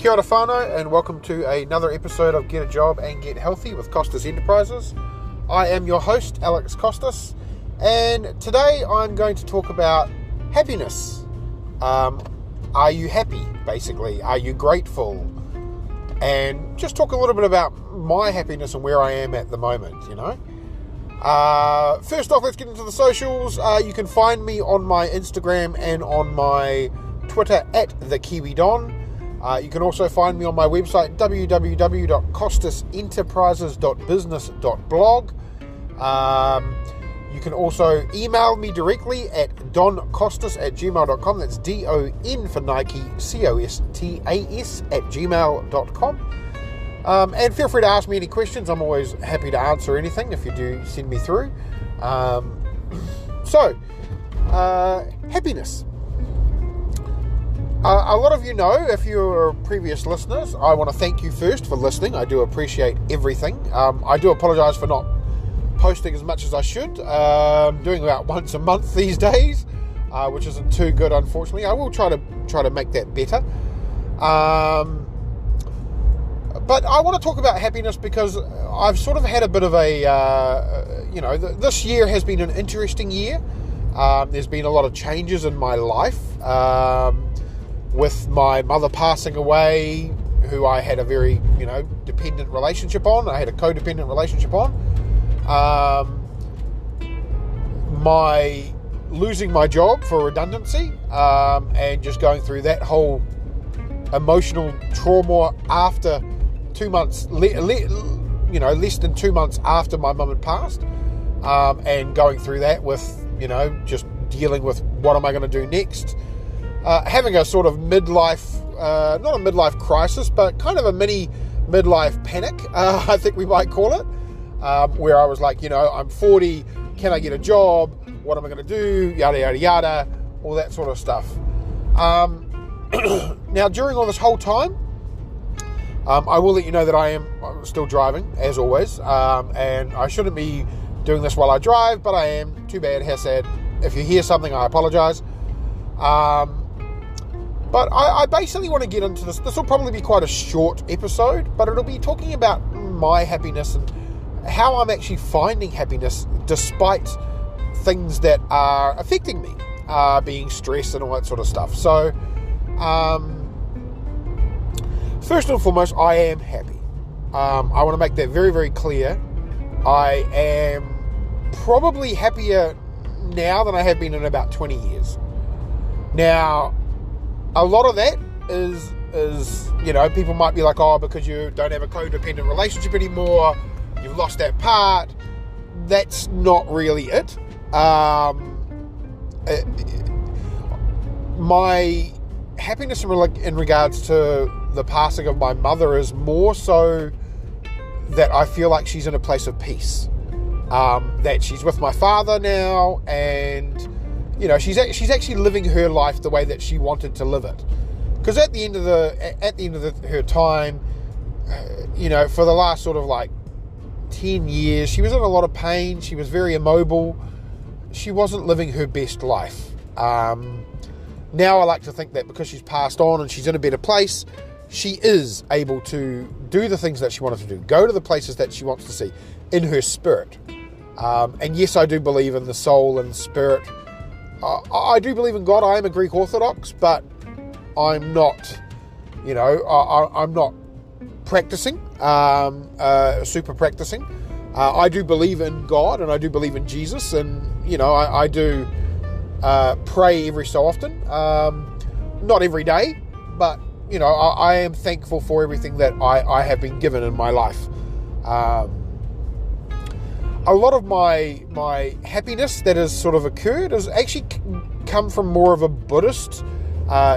Kia ora whānau, and welcome to another episode of Get a Job and Get Healthy with Costas Enterprises. I am your host, Alex Costas, and today I'm going to talk about happiness. Are you happy, basically? Are you grateful? And just talk a little bit about my happiness and where I am at the moment, you know. First off, let's get into the socials. You can find me on my Instagram and on my Twitter at TheKiwiDon. You can also find me on my website, www.costasenterprises.business.blog. You can also email me directly at doncostas@gmail.com. That's D-O-N for Nike, C-O-S-T-A-S @gmail.com. And feel free to ask me any questions. I'm always happy to answer anything if you do send me through. Happiness. A lot of you know, if you're previous listeners, I want to thank you first for listening. I do appreciate everything. I do apologise for not posting as much as I should. Doing about once a month these days, which isn't too good, unfortunately. I will try to make that better. But I want to talk about happiness because I've sort of had a bit of this year has been an interesting year. There's been a lot of changes in my life. With my mother passing away, who I had a very, dependent relationship on. I had a codependent relationship on. Losing my job for redundancy, and just going through that whole emotional trauma after 2 months, less than 2 months after my mum had passed, and going through that with, just dealing with what am I going to do next. Having a sort of midlife, not a midlife crisis, but kind of a mini midlife panic, I think we might call it, where I was like, I'm 40, can I get a job? What am I going to do? Yada, yada, yada, all that sort of stuff. Now, during all this whole time, I will let you know that I'm still driving, as always, and I shouldn't be doing this while I drive, but I am. Too bad, how sad. If you hear something, I apologise. But I basically want to get into this. This will probably be quite a short episode, but it'll be talking about my happiness and how I'm actually finding happiness despite things that are affecting me, being stress and all that sort of stuff. So, first and foremost, I am happy. I want to make that very, very clear. I am probably happier now than I have been in about 20 years. Now, a lot of that is people might be like, oh, because you don't have a codependent relationship anymore, you've lost that part. That's not really it. My happiness in regards to the passing of my mother is more so that I feel like she's in a place of peace. That she's with my father now, and she's actually living her life the way that she wanted to live it. Because at the end of her time, for the last sort of like 10 years, she was in a lot of pain. She was very immobile. She wasn't living her best life. Now I like to think that because she's passed on and she's in a better place, she is able to do the things that she wanted to do, go to the places that she wants to see in her spirit. And yes, I do believe in the soul and spirit. I do believe in God. I am a Greek Orthodox, but I'm not, I'm not practicing, super practicing. I do believe in God, and I do believe in Jesus, and, I do pray every so often. Not every day, but, I am thankful for everything that I have been given in my life. A lot of my happiness that has sort of occurred has actually come from more of a Buddhist,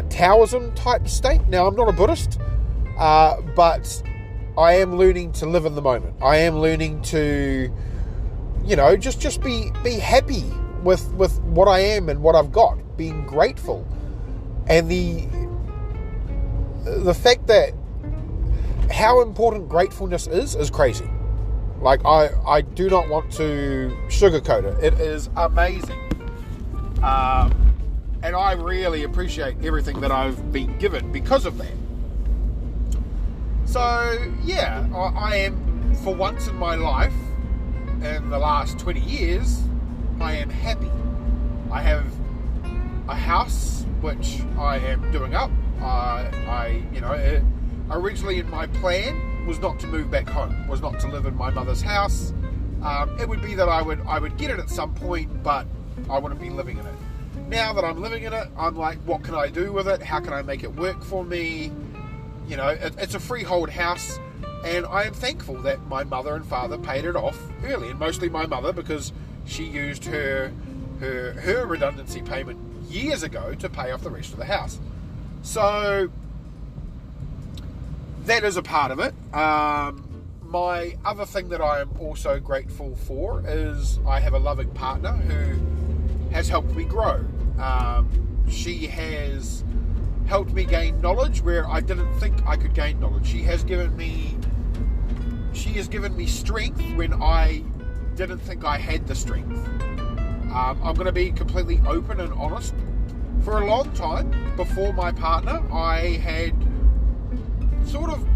Taoism type state. Now, I'm not a Buddhist, but I am learning to live in the moment. I am learning to, just be happy with what I am and what I've got, being grateful. And the fact that how important gratefulness is crazy. Like, I do not want to sugarcoat it. It is amazing. And I really appreciate everything that I've been given because of that. So yeah, I am, for once in my life, in the last 20 years, I am happy. I have a house which I am doing up. Originally in my plan was not to move back home, was not to live in my mother's house. It would be that I would get it at some point, but I wouldn't be living in it. Now that I'm living in it, I'm like, what can I do with it? How can I make it work for me? It's a freehold house, and I am thankful that my mother and father paid it off early, and mostly my mother, because she used her redundancy payment years ago to pay off the rest of the house. So that is a part of it. My other thing that I am also grateful for is I have a loving partner who has helped me grow. She has helped me gain knowledge where I didn't think I could gain knowledge. She has given me strength when I didn't think I had the strength. I'm going to be completely open and honest. For a long time, before my partner, I had sort of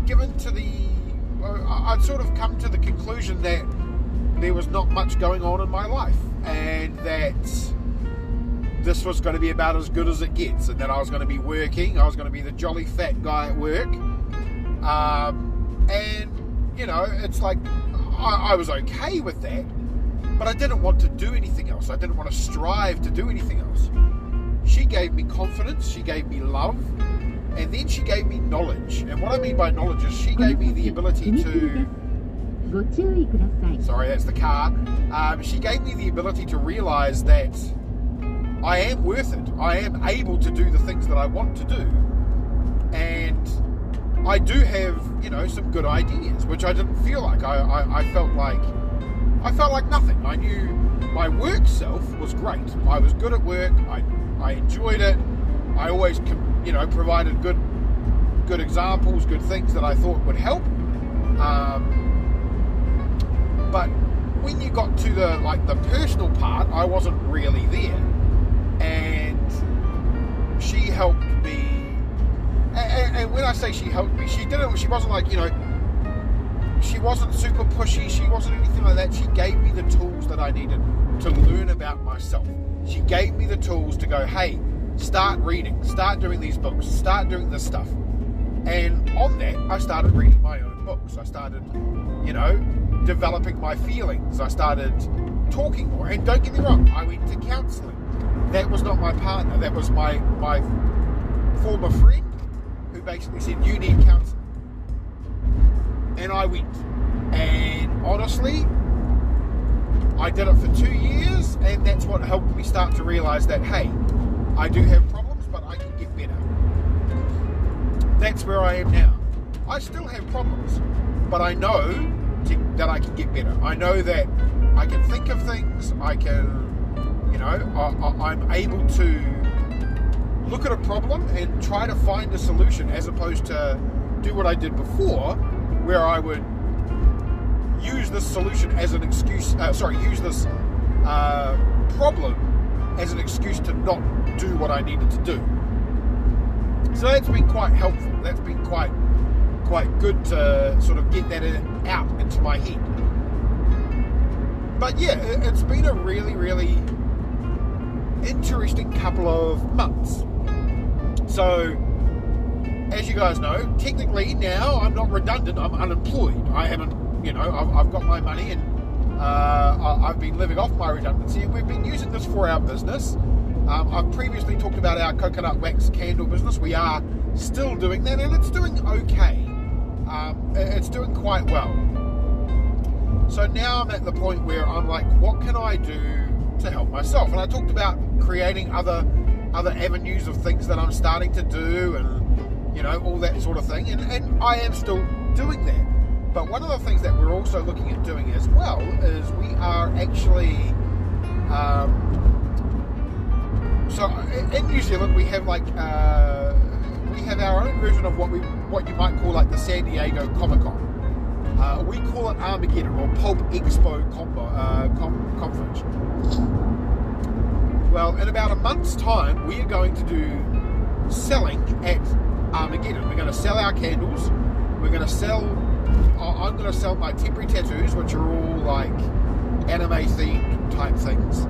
I'd sort of come to the conclusion that there was not much going on in my life, and that this was going to be about as good as it gets, and that I was going to be working, I was going to be the jolly fat guy at work, it's like I was okay with that, but I didn't want to do anything else. I didn't want to strive to do anything else. She gave me confidence, she gave me love, and then she gave me knowledge. And what I mean by knowledge is she gave me the ability to... Sorry, that's the car. She gave me the ability to realise that I am worth it. I am able to do the things that I want to do. And I do have, some good ideas, which I didn't feel like. I felt like nothing. I knew my work self was great. I was good at work. I enjoyed it. I always, provided good examples, good things that I thought would help. But when you got to the personal part, I wasn't really there. And she helped me. And when I say she helped me, she wasn't like, she wasn't super pushy. She wasn't anything like that. She gave me the tools that I needed to learn about myself. She gave me the tools to go, hey, start reading, start doing these books, start doing this stuff. And on that, I started reading my own books. I started, developing my feelings. I started talking more. And don't get me wrong, I went to counselling. That was not my partner. That was my former friend who basically said, you need counselling. And I went. And honestly, I did it for 2 years, and that's what helped me start to realise that, hey, I do have problems, but I can get better. That's where I am now. I still have problems, but I know that I can get better. I know that I can think of things, I can, I'm able to look at a problem and try to find a solution, as opposed to do what I did before, where I would use this solution as an excuse, use this problem as an excuse to not do what I needed to do. So that's been quite helpful. That's been quite good to sort of get that out into my head. But yeah, it's been a really, really interesting couple of months. So, as you guys know, technically now I'm not redundant, I'm unemployed. I haven't, I've got my money, and I've been living off my redundancy, and we've been using this for our business. I've previously talked about our coconut wax candle business. We are still doing that, and it's doing okay. It's doing quite well. So now I'm at the point where I'm like, what can I do to help myself? And I talked about creating other avenues of things that I'm starting to do, and all that sort of thing, and I am still doing that. But one of the things that we're also looking at doing as well is we are actually so in New Zealand we have we have our own version of what you might call like the San Diego Comic-Con. We call it Armageddon, or Pulp Expo conference. Well, in about a month's time, we are going to do selling at Armageddon. We're going to sell our candles I'm going to sell my temporary tattoos, which are all like anime themed type things.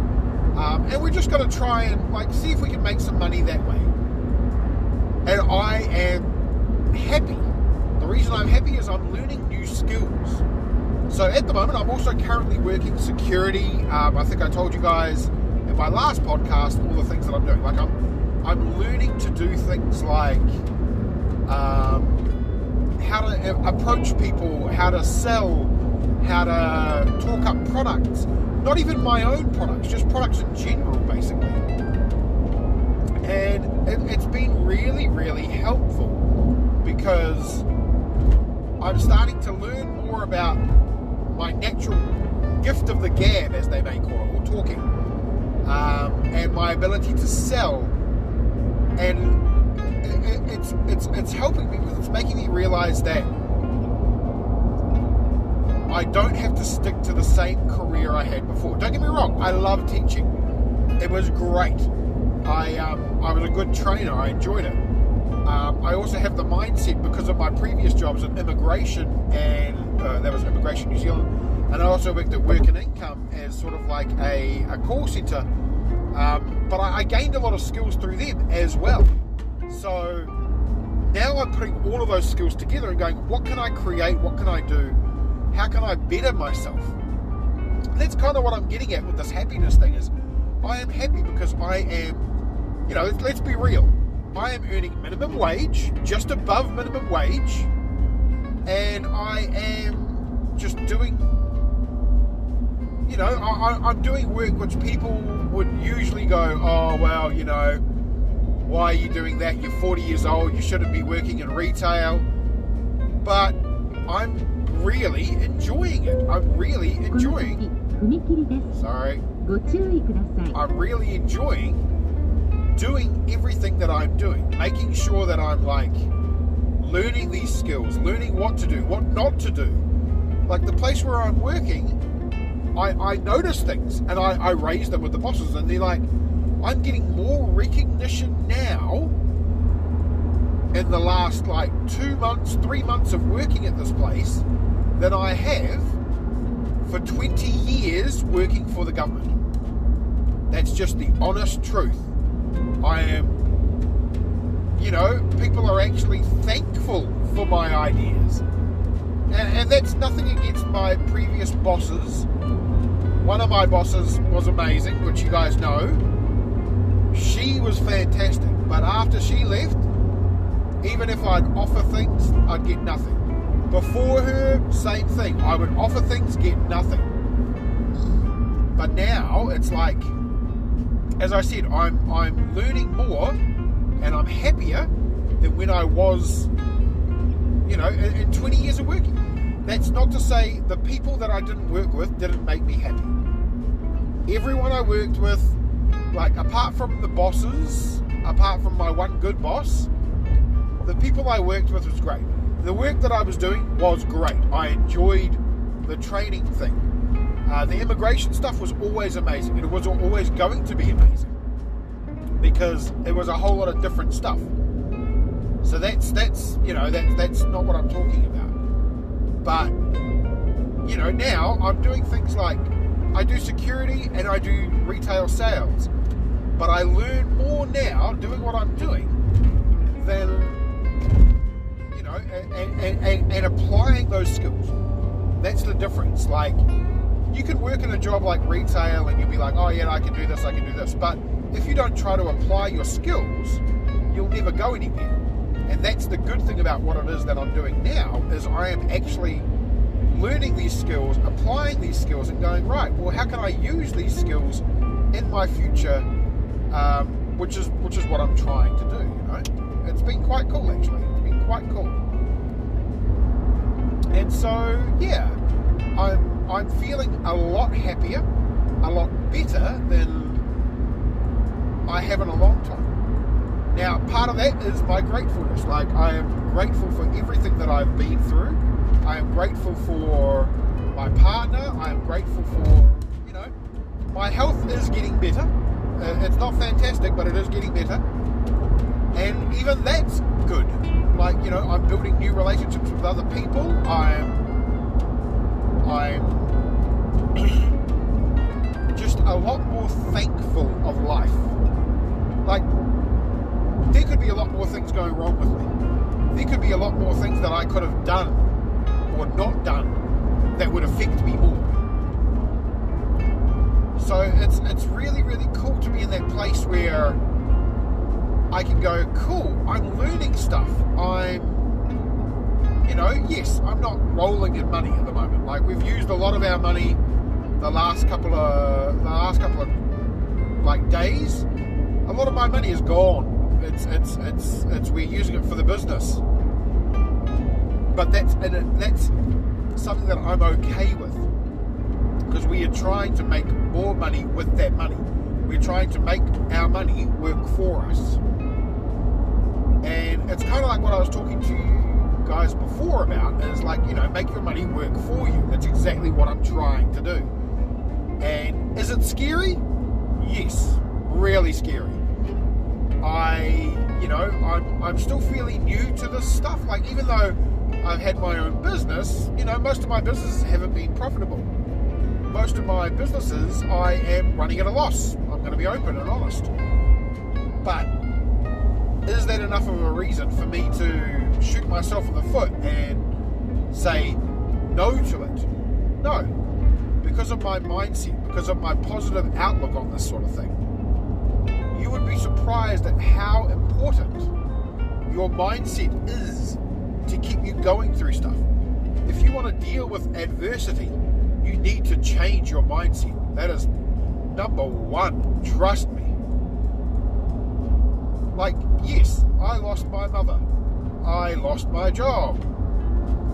And we're just going to try and like see if we can make some money that way. And I am happy. The reason I'm happy is I'm learning new skills. So at the moment, I'm also currently working security. I think I told you guys in my last podcast all the things that I'm doing. Like I'm learning to do things like how to approach people, how to sell, how to talk up products. Not even my own products, just products in general, basically. And it's been really, really helpful because I'm starting to learn more about my natural gift of the gab, as they may call it, or talking, and my ability to sell. And it's helping me because it's making me realize that I don't have to stick to the same career I had before. Don't get me wrong, I love teaching. It was great. I was a good trainer. I enjoyed it. I also have the mindset because of my previous jobs in immigration, and that was Immigration New Zealand, and I also worked at Work and Income as sort of like a call centre. But I gained a lot of skills through them as well. So now I'm putting all of those skills together and going, what can I create? What can I do? How can I better myself? That's kind of what I'm getting at with this happiness thing is I am happy because I am, let's be real. I am earning minimum wage, just above minimum wage, and I am just doing, I'm doing work which people would usually go, oh, well, why are you doing that? You're 40 years old, you shouldn't be working in retail. But I'm really enjoying it. I'm really enjoying doing everything that I'm doing, making sure that I'm like learning these skills, learning what to do, what not to do. Like the place where I'm working, I notice things and I raise them with the bosses, and they're like, I'm getting more recognition now in the last like 2 months, 3 months of working at this place than I have for 20 years working for the government. That's just the honest truth. I am, people are actually thankful for my ideas. And that's nothing against my previous bosses. One of my bosses was amazing, which you guys know. She was fantastic. But after she left, even if I'd offer things, I'd get nothing. Before her, same thing. I would offer things, get nothing. But now, it's like, as I said, I'm learning more and I'm happier than when I was, in 20 years of working. That's not to say the people that I didn't work with didn't make me happy. Everyone I worked with, like apart from the bosses, apart from my one good boss, the people I worked with was great. The work that I was doing was great. I enjoyed the training thing. The immigration stuff was always amazing. It was always going to be amazing because it was a whole lot of different stuff. So that's not what I'm talking about. But now I'm doing things like I do security and I do retail sales. But I learn more now doing what I'm doing than and applying those skills. That's the difference. Like, you can work in a job like retail and you'll be like, oh yeah, I can do this. But if you don't try to apply your skills, you'll never go anywhere. And that's the good thing about what it is that I'm doing now, is I am actually learning these skills, applying these skills and going, right, well, how can I use these skills in my future, which is what I'm trying to do, It's been quite cool, actually. It's been quite cool. And so, yeah, I'm feeling a lot happier, a lot better than I have in a long time. Now, part of that is my gratefulness. Like, I am grateful for everything that I've been through. I am grateful for my partner. I am grateful for, my health is getting better. It's not fantastic, but it is getting better. And even that's good. Like, I'm building new relationships with other people. I'm just a lot more thankful of life. Like, there could be a lot more things going wrong with me. There could be a lot more things that I could have done or not done that would affect me more. So it's really, really cool to be in that place where I can go, cool, I'm learning stuff. Yes, I'm not rolling in money at the moment. Like, we've used a lot of our money the last couple of like days. A lot of my money is gone. It's we're using it for the business. But that's something that I'm okay with, because we are trying to make more money with that money. We're trying to make our money work for us. And it's kind of like what I was talking to you guys before about, is like, make your money work for you. That's exactly what I'm trying to do. And is it scary? Yes, really scary. I'm still fairly new to this stuff. Like, even though I've had my own business, most of my businesses haven't been profitable. Most of my businesses, I am running at a loss. I'm going to be open and honest. But is that enough of a reason for me to shoot myself in the foot and say no to it? No. Because of my mindset, because of my positive outlook on this sort of thing. You would be surprised at how important your mindset is to keep you going through stuff. If you want to deal with adversity, you need to change your mindset. That is number one. Trust me. Like, yes, I lost my mother. I lost my job.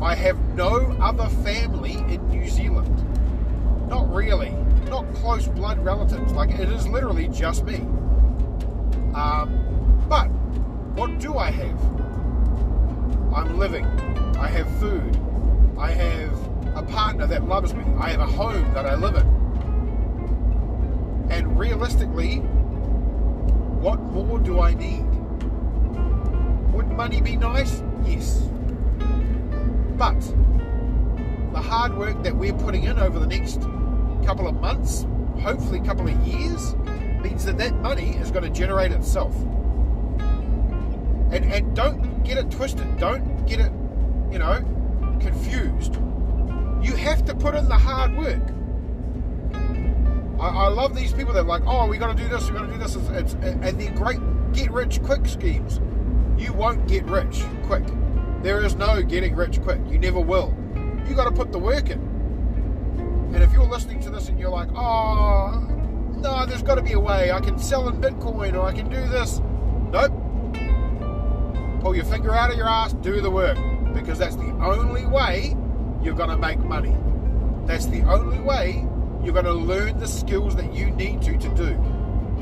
I have no other family in New Zealand. Not really. Not close blood relatives. Like, it is literally just me. But what do I have? I'm living. I have food. I have a partner that loves me. I have a home that I live in. And realistically, what more do I need? Would money be nice? Yes. But the hard work that we're putting in over the next couple of months, hopefully a couple of years, means that money is going to generate itself. And don't get it twisted. Don't get it, confused. You have to put in the hard work. I love these people that are like, oh, we got to do this, and they're great get-rich-quick schemes. You won't get rich quick. There is no getting rich quick. You never will. You got to put the work in. And if you're listening to this and you're like, oh, no, there's got to be a way. I can sell in Bitcoin, or I can do this. Nope. Pull your finger out of your ass, do the work. Because that's the only way you're going to make money. That's the only way you're going to learn the skills that you need to do.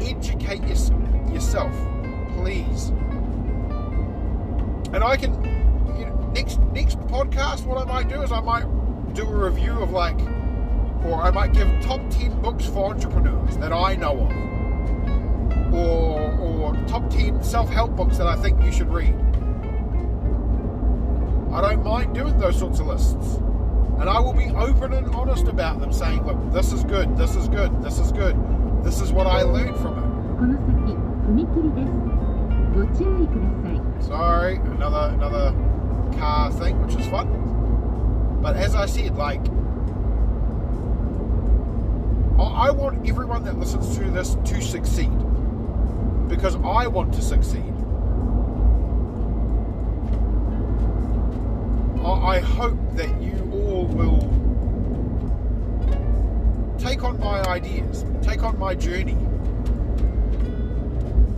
Educate yourself, please. And I can, next podcast, what I might do is I might do a review of or I might give top 10 books for entrepreneurs that I know of. Or top 10 self-help books that I think you should read. I don't mind doing those sorts of lists. And I will be open and honest about them, saying, look, this is good, this is good, this is good. This is what I learned from it. Sorry, another car thing, which is fun. But as I said, I want everyone that listens to this to succeed. Because I want to succeed. I hope that you all will take on my ideas, take on my journey,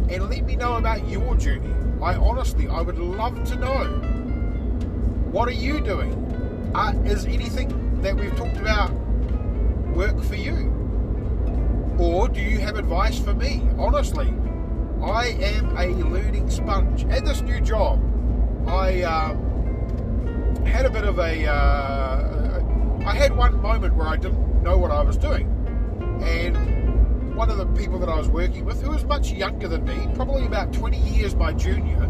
and let me know about your journey. I would love to know. What are you doing? Is anything that we've talked about work for you? Or do you have advice for me? Honestly, I am a learning sponge. At this new job, I had a bit of I had one moment where I didn't know what I was doing, and one of the people that I was working with, who was much younger than me, probably about 20 years my junior,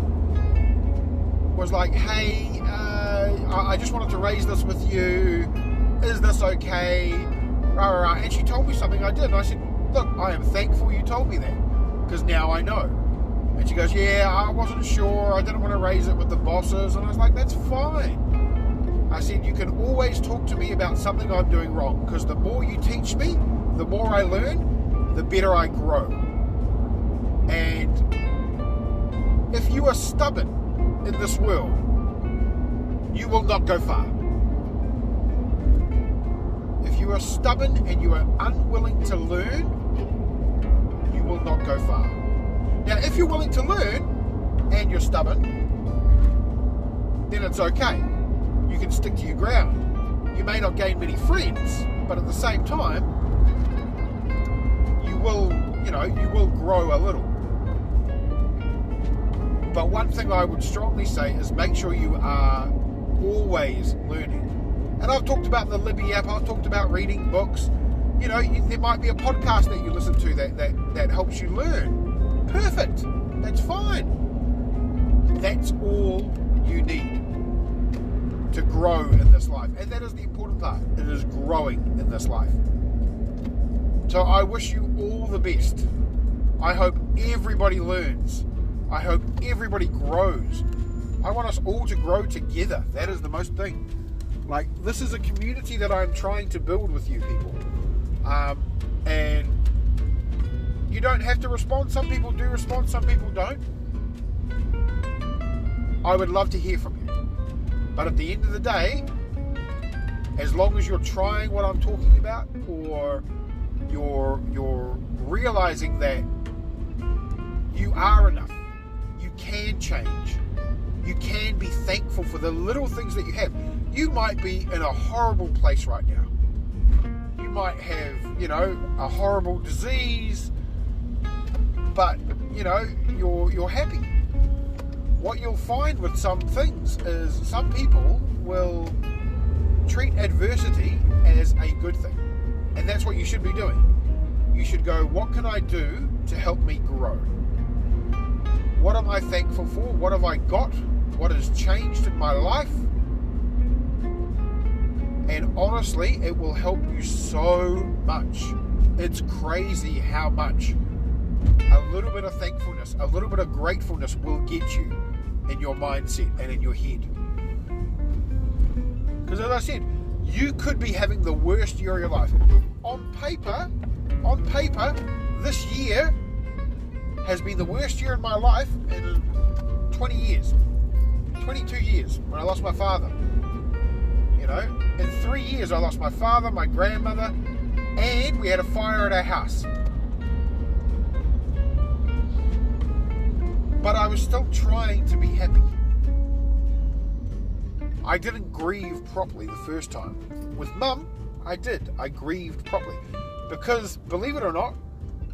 was like, hey, I just wanted to raise this with you. Is this okay? And she told me something I did. And I said, look, I am thankful you told me that, because now I know. And she goes, yeah, I wasn't sure. I didn't want to raise it with the bosses. And I was like, that's fine. I said, you can always talk to me about something I'm doing wrong, because the more you teach me, the more I learn, the better I grow. And if you are stubborn in this world, you will not go far. If you are stubborn and you are unwilling to learn, you will not go far. Now, if you're willing to learn and you're stubborn, then it's okay. You can stick to your ground. You may not gain many friends, but at the same time, you will grow a little. But one thing I would strongly say is make sure you are always learning. And I've talked about the Libby app, I've talked about reading books. There might be a podcast that you listen to that helps you learn. Perfect. That's fine. That's all you need to grow in this life. And that is the important part. It is growing in this life. So I wish you all the best. I hope everybody learns. I hope everybody grows. I want us all to grow together. That is the most thing. Like, this is a community that I'm trying to build with you people. And you don't have to respond. Some people do respond, some people don't. I would love to hear from you. But at the end of the day, as long as you're trying what I'm talking about, or you're realizing that you are enough, you can change, you can be thankful for the little things that you have. You might be in a horrible place right now. You might have, a horrible disease, but, you're happy. What you'll find with some things is some people will treat adversity as a good thing. And that's what you should be doing. You should go, what can I do to help me grow? What am I thankful for? What have I got? What has changed in my life? And honestly, it will help you so much. It's crazy how much a little bit of thankfulness, a little bit of gratefulness will get you in your mindset and in your head. Because as I said, you could be having the worst year of your life. On paper, this year has been the worst year in my life in 20 years. 22 years when I lost my father. In 3 years I lost my father, my grandmother, and we had a fire at our house. But I was still trying to be happy. I didn't grieve properly the first time. With Mum, I did. I grieved properly. Because, believe it or not,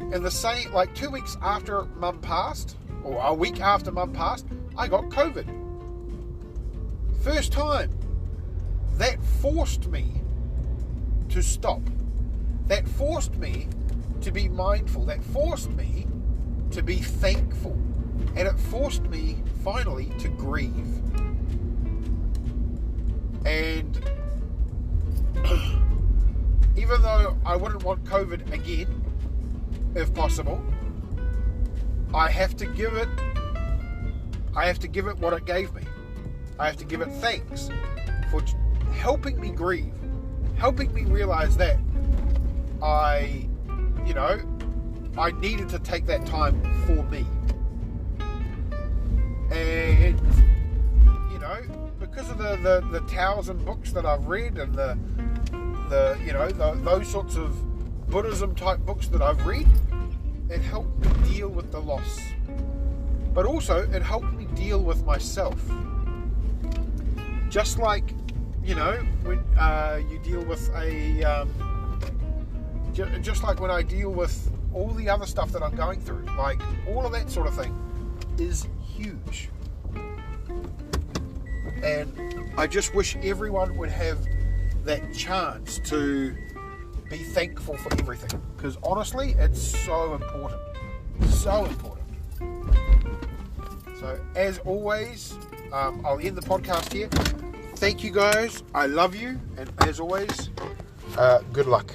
in the same, 2 weeks after Mum passed, or a week after Mum passed, I got COVID. First time. That forced me to stop. That forced me to be mindful. That forced me to be thankful. And it forced me, finally, to grieve. And even though I wouldn't want COVID again, if possible, I have to give it what it gave me. I have to give it thanks for helping me grieve, helping me realize that I needed to take that time for me. And, because of the Taoism books that I've read and those sorts of Buddhism type books that I've read, it helped me deal with the loss. But also, it helped me deal with myself. Just like, when you deal with just like when I deal with all the other stuff that I'm going through, like all of that sort of thing is huge. And I just wish everyone would have that chance to be thankful for everything, because honestly, it's so important. So important. So, as always, I'll end the podcast here. Thank you guys. I love you. And as always, good luck.